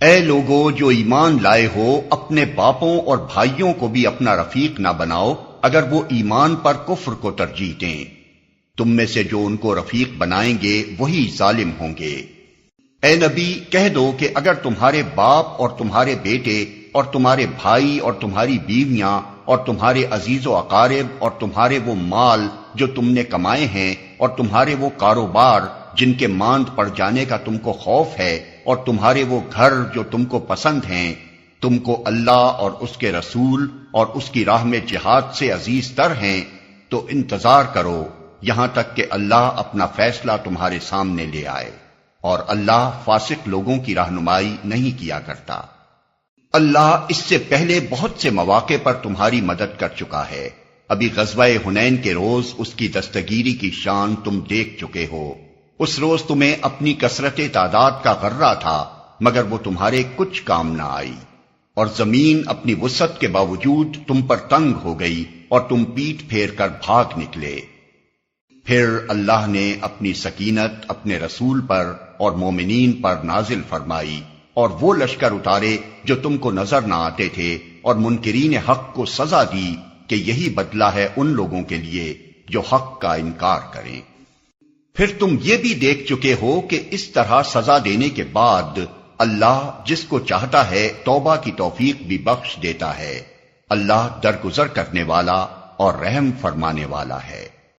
اے لوگو جو ایمان لائے ہو، اپنے باپوں اور بھائیوں کو بھی اپنا رفیق نہ بناؤ اگر وہ ایمان پر کفر کو ترجیح دیں۔ تم میں سے جو ان کو رفیق بنائیں گے وہی ظالم ہوں گے۔ اے نبی کہہ دو کہ اگر تمہارے باپ اور تمہارے بیٹے اور تمہارے بھائی اور تمہاری بیویاں اور تمہارے عزیز و اقارب اور تمہارے وہ مال جو تم نے کمائے ہیں اور تمہارے وہ کاروبار جن کے ماند پڑ جانے کا تم کو خوف ہے اور تمہارے وہ گھر جو تم کو پسند ہیں، تم کو اللہ اور اس کے رسول اور اس کی راہ میں جہاد سے عزیز تر ہیں، تو انتظار کرو یہاں تک کہ اللہ اپنا فیصلہ تمہارے سامنے لے آئے، اور اللہ فاسق لوگوں کی رہنمائی نہیں کیا کرتا۔ اللہ اس سے پہلے بہت سے مواقع پر تمہاری مدد کر چکا ہے۔ ابھی غزوہ حنین کے روز اس کی دستگیری کی شان تم دیکھ چکے ہو۔ اس روز تمہیں اپنی کثرت تعداد کا غرہ تھا، مگر وہ تمہارے کچھ کام نہ آئی، اور زمین اپنی وسعت کے باوجود تم پر تنگ ہو گئی اور تم پیٹ پھیر کر بھاگ نکلے۔ پھر اللہ نے اپنی سکینت اپنے رسول پر اور مومنین پر نازل فرمائی، اور وہ لشکر اتارے جو تم کو نظر نہ آتے تھے، اور منکرین حق کو سزا دی کہ یہی بدلہ ہے ان لوگوں کے لیے جو حق کا انکار کریں۔ پھر تم یہ بھی دیکھ چکے ہو کہ اس طرح سزا دینے کے بعد اللہ جس کو چاہتا ہے توبہ کی توفیق بھی بخش دیتا ہے۔ اللہ درگزر کرنے والا اور رحم فرمانے والا ہے۔